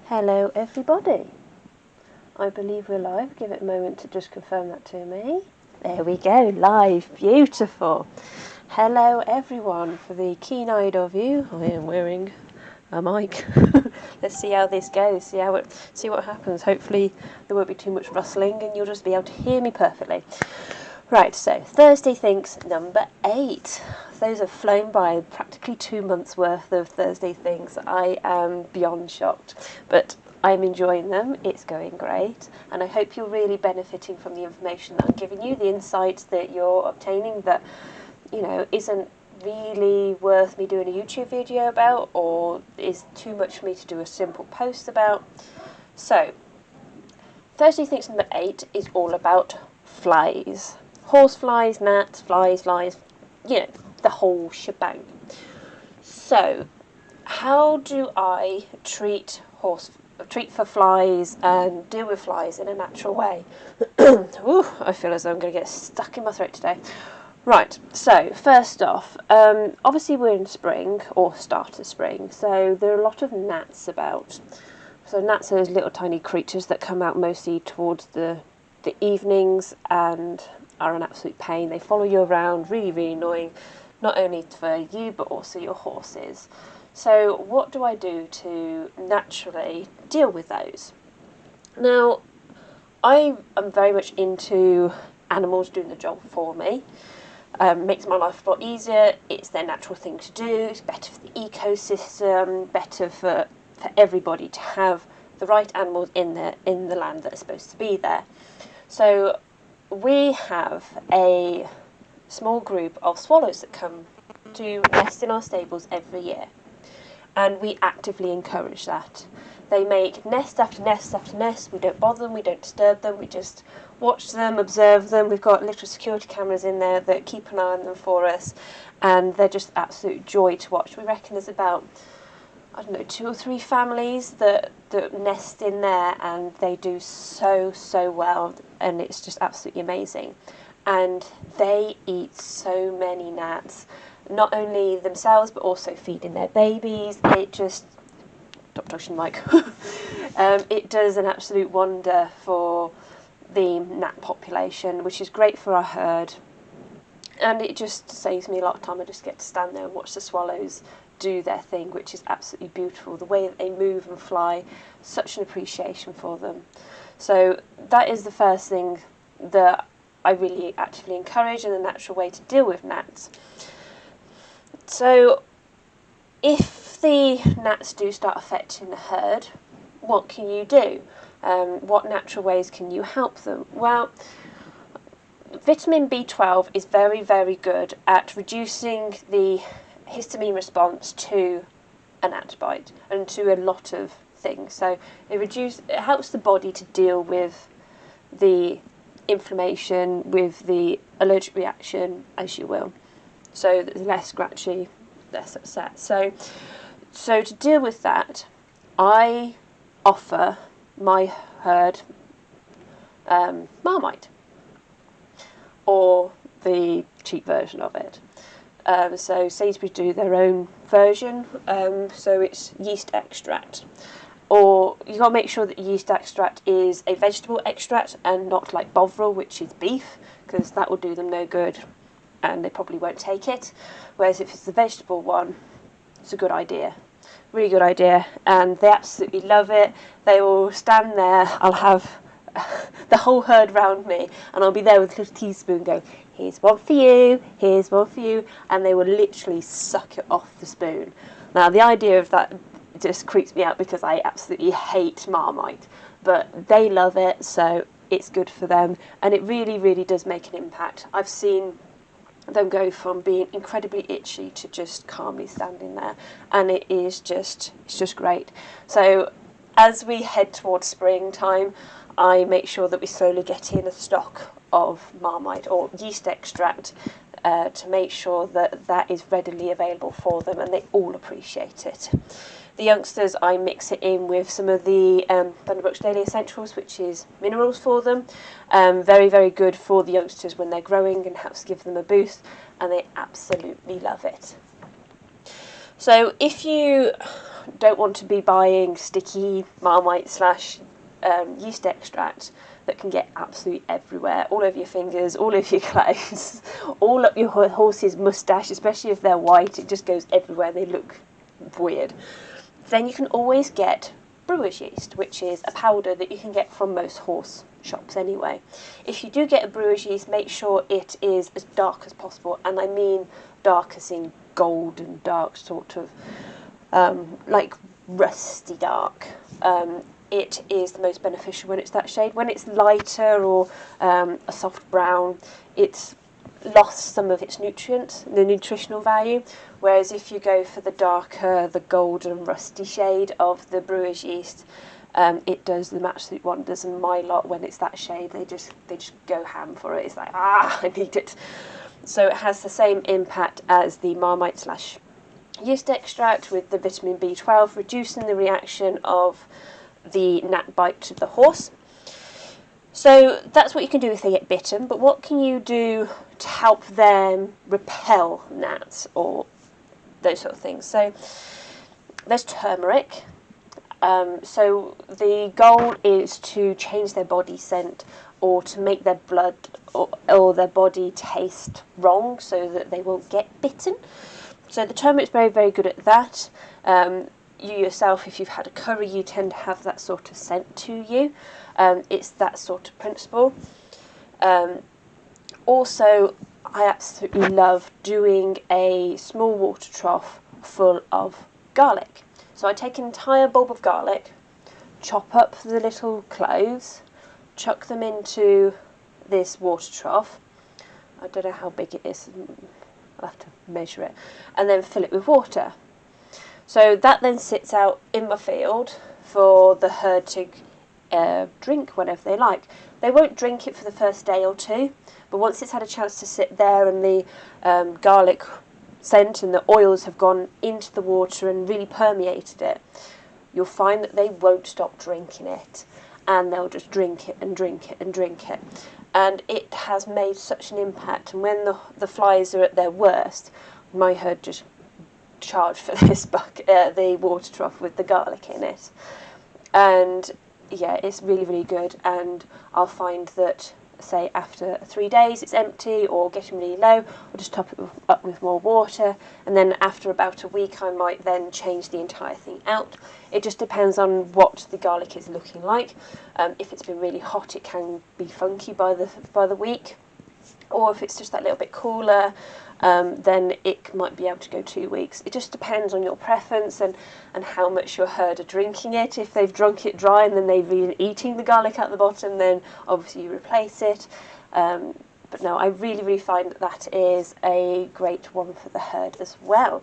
Hello everybody. I believe we're live. Give it a moment to just confirm that to me. There we go, live, beautiful. Hello everyone. For the keen-eyed of you, I am wearing a mic. Let's see how this goes, see what happens. Hopefully there won't be too much rustling and you'll just be able to hear me perfectly. Right, so Thursday Thinks number 8. Those have flown by, practically 2 months worth of Thursday Thinks. I am beyond shocked, but I'm enjoying them. It's going great, and I hope you're really benefiting from the information that I'm giving you, the insights that you're obtaining that, you know, isn't really worth me doing a YouTube video about, or is too much for me to do a simple post about. So, Thursday Thinks number 8 is all about flies. Horse flies, gnats, flies, you know, the whole shebang. So, how do I treat for flies and deal with flies in a natural way? Ooh, I feel as though I'm going to get stuck in my throat today. Right, so first off, obviously we're in spring, or start of spring, so there are a lot of gnats about. So gnats are those little tiny creatures that come out mostly towards the evenings and are an absolute pain. They follow you around, really, really annoying, not only for you but also your horses. So what do I do to naturally deal with those? Now, I am very much into animals doing the job for me. Makes my life a lot easier. It's their natural thing to do. It's better for the ecosystem, better for everybody to have the right animals in the land that are supposed to be there. So we have a small group of swallows that come to nest in our stables every year, and we actively encourage that. They make nest after nest after nest. We don't bother them, we don't disturb them, we just watch them, observe them. We've got little security cameras in there that keep an eye on them for us, and they're just absolute joy to watch. We reckon there's about, I don't know, 2 or 3 families that nest in there, and they do so well, and it's just absolutely amazing. And they eat so many gnats, not only themselves but also feeding their babies. It just, stop touching the mic. It does an absolute wonder for the gnat population, which is great for our herd, and it just saves me a lot of time. I just get to stand there and watch the swallows do their thing, which is absolutely beautiful. The way that they move and fly, such an appreciation for them. So that is the first thing that I really actively encourage, and the natural way to deal with gnats. So if the gnats do start affecting the herd, what can you do? What natural ways can you help them? Well, vitamin B12 is very, very good at reducing the histamine response to an gnat bite and to a lot of things. So it helps the body to deal with the inflammation, with the allergic reaction, as you will. So there's less scratchy, less upset. So to deal with that, I offer my herd Marmite, or the cheap version of it. So Sainsbury's do their own version, so it's yeast extract. Or you've got to make sure that yeast extract is a vegetable extract and not like Bovril, which is beef, because that will do them no good and they probably won't take it. Whereas if it's the vegetable one, it's a good idea. Really good idea, and they absolutely love it. They will stand there, I'll have the whole herd round me, and I'll be there with a little teaspoon going, here's one for you, here's one for you, and they will literally suck it off the spoon. Now the idea of that just creeps me out because I absolutely hate Marmite, but they love it, so it's good for them, and it really, really does make an impact. I've seen them go from being incredibly itchy to just calmly standing there, and it's just great. So as we head towards springtime, I make sure that we slowly get in a stock of Marmite or yeast extract to make sure that that is readily available for them, and they all appreciate it. The youngsters, I mix it in with some of the Thunderbrooks Daily Essentials, which is minerals for them. Very, very good for the youngsters when they're growing and helps give them a boost, and they absolutely love it. So if you don't want to be buying sticky Marmite slash yeast extract that can get absolutely everywhere, all over your fingers, all over your clothes, all up your horse's moustache, especially if they're white, it just goes everywhere, they look weird, then you can always get brewer's yeast, which is a powder that you can get from most horse shops anyway. If you do get a brewer's yeast, make sure it is as dark as possible, and I mean dark as in golden dark, sort of like rusty dark. It is the most beneficial when it's that shade. When it's lighter or a soft brown, it's lost some of its nutrients, the nutritional value, whereas if you go for the darker, the golden rusty shade of the brewer's yeast, it does them absolute wonders. And my lot, when it's that shade, they just go ham for it. It's like, I need it. So it has the same impact as the Marmite slash yeast extract with the vitamin B12, reducing the reaction of the gnat bite to the horse. So that's what you can do if they get bitten, but what can you do to help them repel gnats or those sort of things? So there's turmeric. So the goal is to change their body scent or to make their blood or their body taste wrong so that they won't get bitten. So the turmeric's very, very good at that. You yourself, if you've had a curry, you tend to have that sort of scent to you. It's that sort of principle. Also, I absolutely love doing a small water trough full of garlic. So I take an entire bulb of garlic, chop up the little cloves, chuck them into this water trough. I don't know how big it is, I'll have to measure it, and then fill it with water. So that then sits out in my field for the herd to drink whenever they like. They won't drink it for the first day or two, but once it's had a chance to sit there and the garlic scent and the oils have gone into the water and really permeated it, you'll find that they won't stop drinking it, and they'll just drink it and drink it and drink it. And it has made such an impact, and when the flies are at their worst, my herd just charge for this bucket, the water trough with the garlic in it. And yeah, it's really, really good. And I'll find that, say, after 3 days it's empty or getting really low, I'll just top it up with more water, and then after about a week I might then change the entire thing out. It just depends on what the garlic is looking like. If it's been really hot, it can be funky by the week, or if it's just that little bit cooler, then it might be able to go 2 weeks. It just depends on your preference and how much your herd are drinking it. If they've drunk it dry and then they've been eating the garlic at the bottom, then obviously you replace it. But no, I really, really find that is a great one for the herd as well.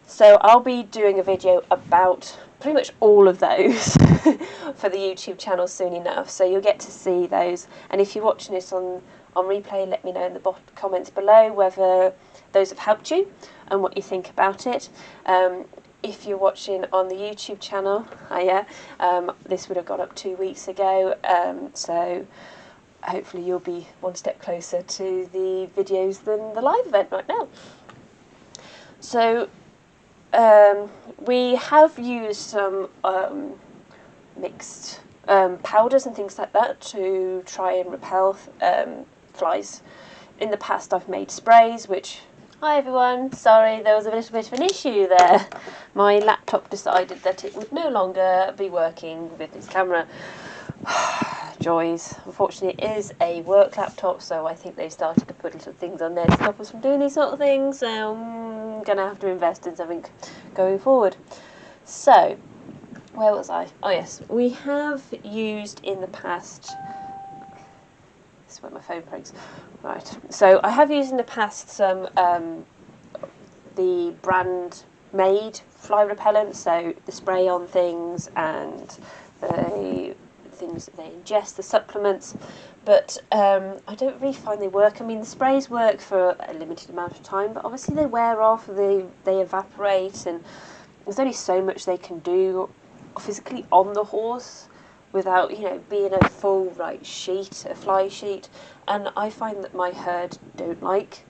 So I'll be doing a video about pretty much all of those for the YouTube channel soon enough. So you'll get to see those. And if you're watching this on replay, let me know in the comments below whether those have helped you and what you think about it. If you're watching on the YouTube channel, this would have gone up 2 weeks ago, so hopefully you'll be one step closer to the videos than the live event right now. So we have used some mixed powders and things like that to try and repel flies. In the past I've made sprays, which, hi everyone, sorry there was a little bit of an issue there. My laptop decided that it would no longer be working with its camera. Joys. Unfortunately it is a work laptop, so I think they started to put little things on there to stop us from doing these sort of things, so I'm going to have to invest in something going forward. So, where was I? Oh yes, we have used in the past, this is where my phone breaks. Right, so I have used in the past some the brand made fly repellent, so the spray on things and the things that they ingest, the supplements, but I don't really find they work. I mean, the sprays work for a limited amount of time, but obviously they wear off, they evaporate, and there's only so much they can do physically on the horse without, you know, being a full sheet, a fly sheet. And I find that my herd don't like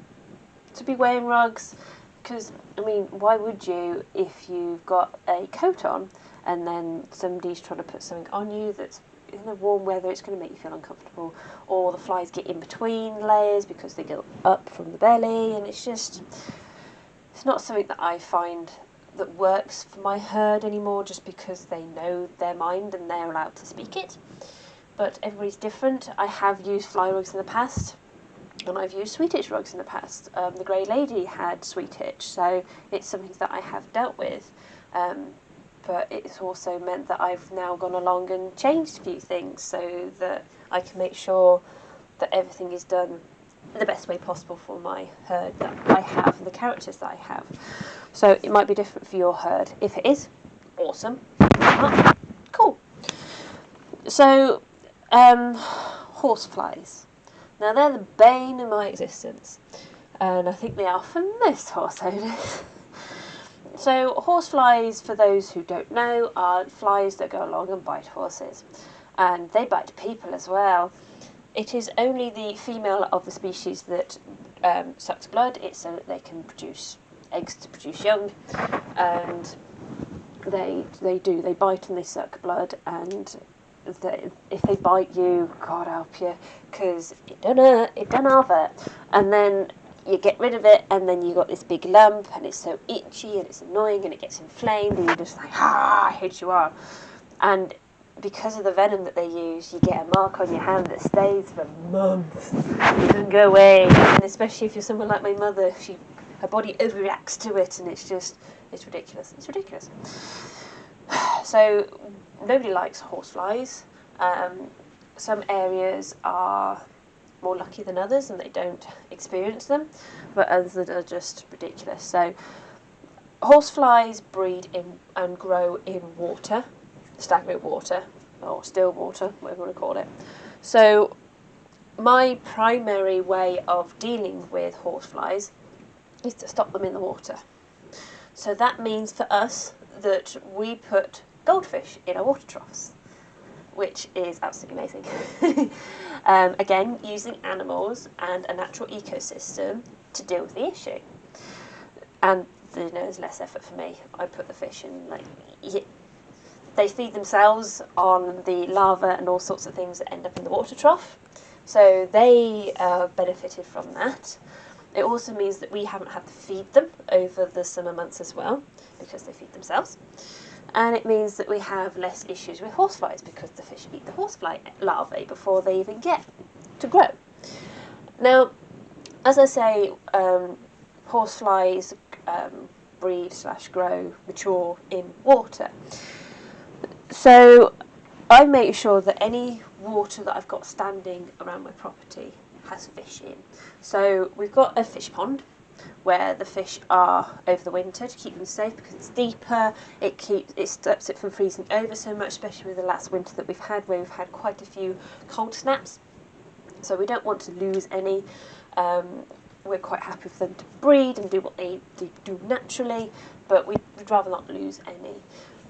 to be wearing rugs, because, I mean, why would you if you've got a coat on and then somebody's trying to put something on you that's in the warm weather, it's going to make you feel uncomfortable, or the flies get in between layers because they go up from the belly, and it's not something that I find that works for my herd anymore, just because they know their mind and they're allowed to speak it. But everybody's different. I have used fly rugs in the past, and I've used sweet itch rugs in the past. The Grey Lady had sweet itch, so it's something that I have dealt with. But it's also meant that I've now gone along and changed a few things so that I can make sure that everything is done the best way possible for my herd that I have, and the characters that I have. So it might be different for your herd. If it is, awesome. If not, cool. So, horseflies. Now they're the bane of my existence, and I think they are for most horse owners. So horseflies, for those who don't know, are flies that go along and bite horses, and they bite people as well. It is only the female of the species that sucks blood. It's so that they can produce eggs to produce young, and they bite and they suck blood, and if they bite you, God help you, because it don't hurt, and then you get rid of it, and then you got this big lump, and it's so itchy, and it's annoying, and it gets inflamed, and you're just like, I hate you are. And because of the venom that they use, you get a mark on your hand that stays for months. It doesn't go away, and especially if you're someone like my mother, her body overreacts to it, and it's ridiculous. It's ridiculous. So nobody likes horseflies. Some areas are more lucky than others and they don't experience them, but others that are just ridiculous. So horseflies breed in and grow in water, stagnant water, or still water, whatever you want to call it. So my primary way of dealing with horseflies is to stop them in the water. So that means for us that we put goldfish in our water troughs, which is absolutely amazing. Again, using animals and a natural ecosystem to deal with the issue. And there's less effort for me. I put the fish in, they feed themselves on the larvae and all sorts of things that end up in the water trough. So they benefited from that. It also means that we haven't had to feed them over the summer months as well, because they feed themselves. And it means that we have less issues with horseflies because the fish eat the horsefly larvae before they even get to grow. Now, as I say, horseflies breed / grow, mature in water. So I make sure that any water that I've got standing around my property has fish in. So we've got a fish pond where the fish are over the winter to keep them safe because it's deeper, it stops it from freezing over so much, especially with the last winter that we've had, where we've had quite a few cold snaps. So we don't want to lose any. We're quite happy for them to breed and do what they do naturally, but we'd rather not lose any.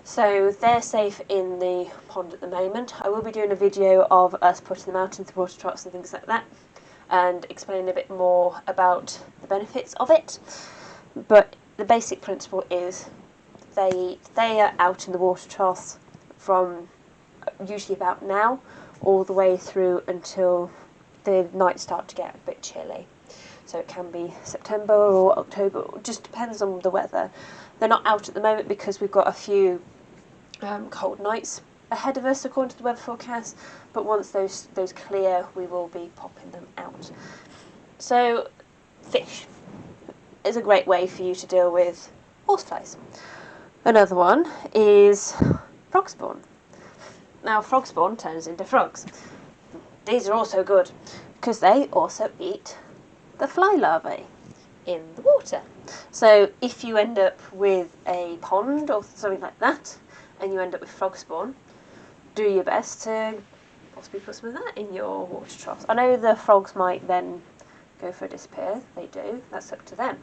So they're safe in the pond at the moment. I will be doing a video of us putting them out into the water troughs and things like that, and explaining a bit more about the benefits of it. But the basic principle is they are out in the water troughs from usually about now all the way through until the nights start to get a bit chilly. So it can be September or October, it just depends on the weather. They're not out at the moment because we've got a few cold nights ahead of us according to the weather forecast, but once those clear, we will be popping them out. So fish is a great way for you to deal with horseflies. Another one is frog spawn. Now frog spawn turns into frogs. These are also good because they also eat the fly larvae in the water. So if you end up with a pond or something like that and you end up with frog spawn, do your best to possibly put some of that in your water troughs. I know the frogs might then go for a disappear, they do, that's up to them,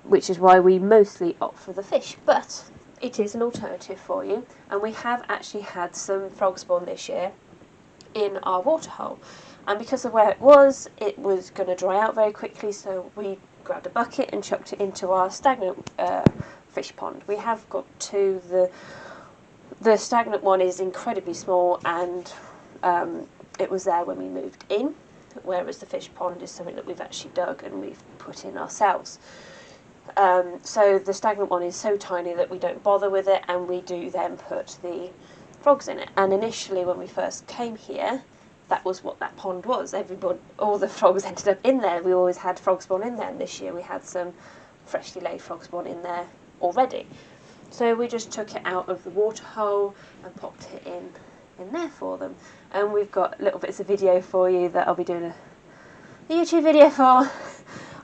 which is why we mostly opt for the fish, but it is an alternative for you, and we have actually had some frog spawn this year in our water hole, and because of where it was going to dry out very quickly, so we grabbed a bucket and chucked it into our stagnant fish pond. We have got two. The stagnant one is incredibly small, and it was there when we moved in, whereas the fish pond is something that we've actually dug and we've put in ourselves. So the stagnant one is so tiny that we don't bother with it, and we do then put the frogs in it. And initially when we first came here, that was what that pond was. All the frogs ended up in there. We always had frog spawn in there, and this year we had some freshly laid frog spawn in there already. So we just took it out of the water hole and popped it in there for them. And we've got little bits of video for you that I'll be doing a YouTube video for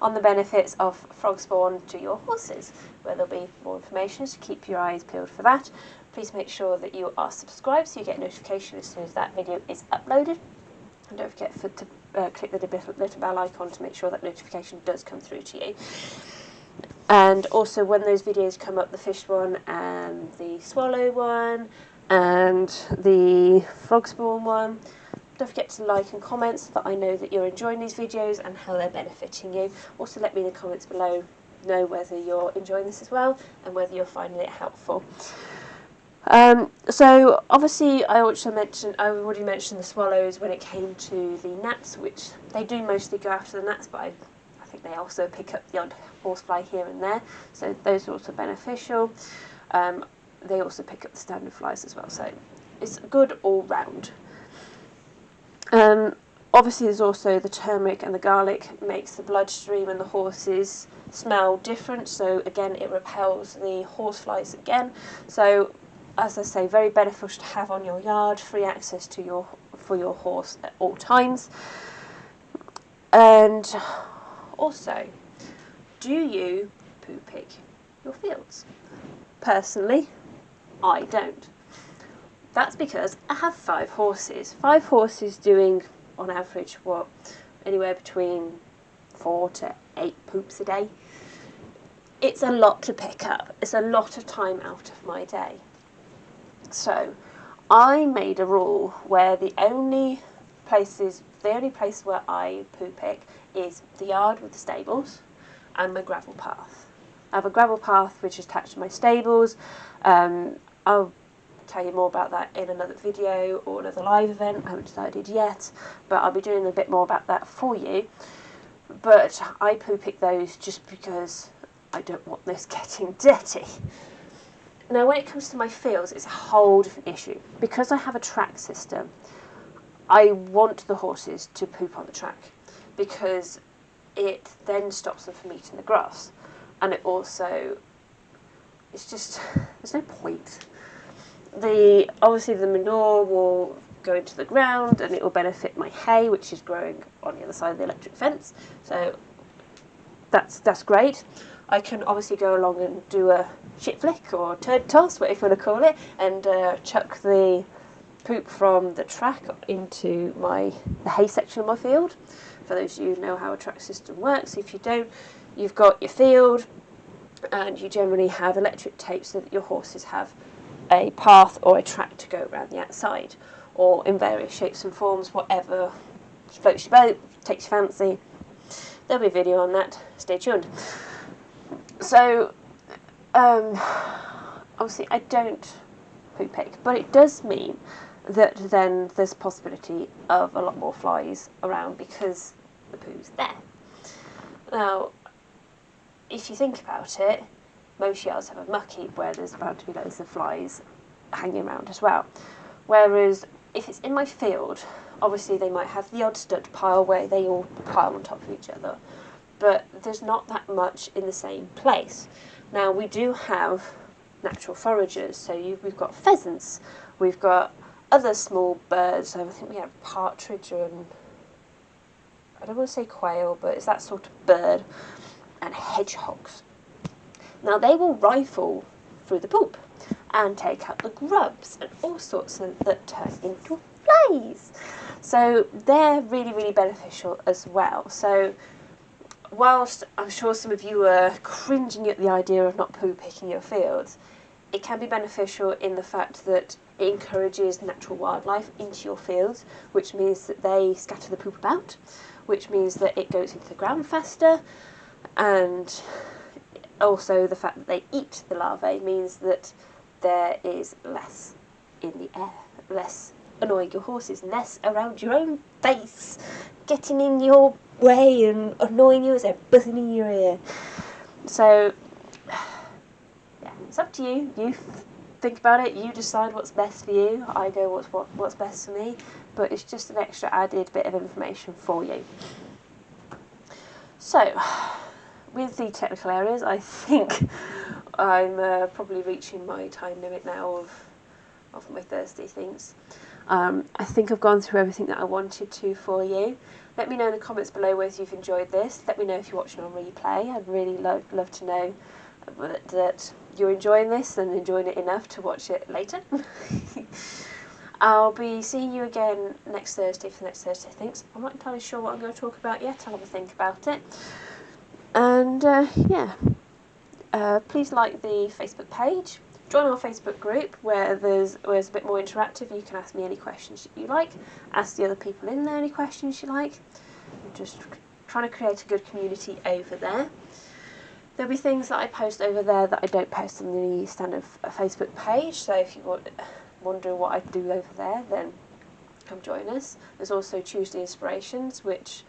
on the benefits of frog spawn to your horses, where there'll be more information, so keep your eyes peeled for that. Please make sure that you are subscribed so you get a notification as soon as that video is uploaded. And don't forget to click the little bell icon to make sure that notification does come through to you. And also when those videos come up, the fish one and the swallow one and the frog spawn one, don't forget to like and comment so that I know that you're enjoying these videos and how they're benefiting you. Also let me in the comments below know whether you're enjoying this as well and whether you're finding it helpful. So obviously I already mentioned the swallows when it came to the gnats, which they do mostly go after the gnats, but I think they also pick up the odd horsefly here and there, so those are also beneficial. They also pick up the standard flies as well, so it's good all round. Obviously there's also the turmeric and the garlic makes the bloodstream and the horses smell different, so again it repels the horseflies again. So as I say, very beneficial to have on your yard, free access to for your horse at all times. And also, do you poo pick your fields? Personally, I don't. That's because I have 5 horses. 5 horses doing, on average, anywhere between 4 to 8 poops a day. It's a lot to pick up. It's a lot of time out of my day. So, I made a rule where the only place where I poo pick is the yard with the stables and my gravel path. I have a gravel path which is attached to my stables. I'll tell you more about that in another video or another live event. I haven't decided yet, but I'll be doing a bit more about that for you. But I poo pick those just because I don't want this getting dirty. Now when it comes to my fields, it's a whole different issue. Because I have a track system, I want the horses to poop on the track because it then stops them from eating the grass. And it also, it's just, there's no point. Obviously the manure will go into the ground and it will benefit my hay, which is growing on the other side of the electric fence. So that's great. I can obviously go along and do a shit flick or turd toss, whatever you want to call it, and chuck the poop from the track into the hay section of my field. For those of you who know how a track system works, if you don't, you've got your field and you generally have electric tape so that your horses have a path or a track to go around the outside, or in various shapes and forms, whatever floats your boat, takes your fancy. There'll be a video on that, stay tuned. So, obviously I don't poo pick, but it does mean that then there's a possibility of a lot more flies around because the poo's there. Now, if you think about it, most yards have a muck heap where there's bound to be loads of flies hanging around as well. Whereas if it's in my field, obviously they might have the odd stud pile where they all pile on top of each other, but there's not that much in the same place. Now we do have natural foragers, so we've got pheasants, we've got other small birds. I think we have partridge and, I don't want to say quail, but it's that sort of bird, and hedgehogs. Now they will rifle through the poop and take out the grubs and all sorts that turn into flies. So they're really, really beneficial as well. So whilst I'm sure some of you are cringing at the idea of not poo picking your fields, it can be beneficial in the fact that it encourages natural wildlife into your fields, which means that they scatter the poop about, which means that it goes into the ground faster, And also the fact that they eat the larvae means that there is less in the air, less annoying your horses, less around your own face, getting in your way and annoying you as they're buzzing in your ear. So, yeah, it's up to you. You think about it, you decide what's best for you. I know what's best for me, but it's just an extra added bit of information for you. So, with the technical areas, I think I'm probably reaching my time limit now of my Thursday things. I think I've gone through everything that I wanted to for you. Let me know in the comments below whether you've enjoyed this. Let me know if you're watching on replay. I'd really love to know that you're enjoying this and enjoying it enough to watch it later. I'll be seeing you again next Thursday for next Thursday Thinks. I'm not entirely sure what I'm going to talk about yet. I'll have a think about it. And yeah, please like the Facebook page. Join our Facebook group where it's a bit more interactive. You can ask me any questions you like, ask the other people in there any questions you like. I'm just trying to create a good community over there. There'll be things that I post over there that I don't post on the standard Facebook page, so if you wonder what I do over there, then come join us. There's also Tuesday Inspirations, which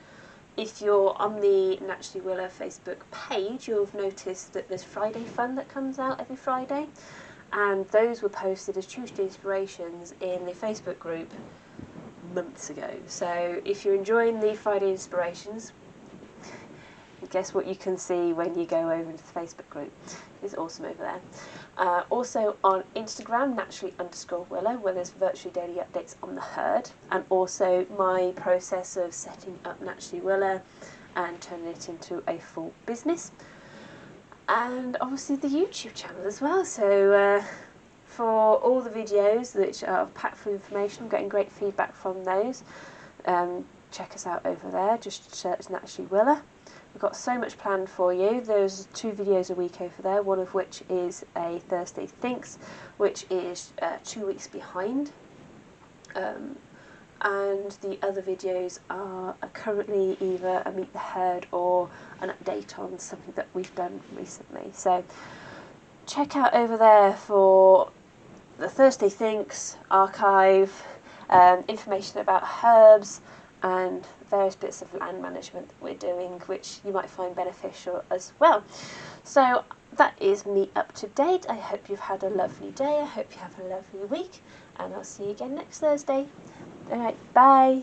if you're on the Naturally Willa Facebook page, you'll have noticed that there's Friday Fun that comes out every Friday, and those were posted as Tuesday Inspirations in the Facebook group months ago. So if you're enjoying the Friday Inspirations, guess what you can see when you go over into the Facebook group. It's awesome over there. Also on Instagram, naturally_Willa, where there's virtually daily updates on the herd, and also my process of setting up Naturally Willa and turning it into a full business. And obviously the YouTube channel as well. So for all the videos which are packed full of information, I'm getting great feedback from those. Check us out over there, just search Naturally Willa. We've got so much planned for you. There's 2 videos a week over there, one of which is a Thursday Thinks, which is 2 weeks behind. And the other videos are currently either a Meet the Herd or an update on something that we've done recently. So check out over there for the Thursday Thinks archive, information about herbs and various bits of land management that we're doing, which you might find beneficial as well. So that is me up to date. I hope you've had a lovely day. I hope you have a lovely week, and I'll see you again next Thursday. Alright, bye.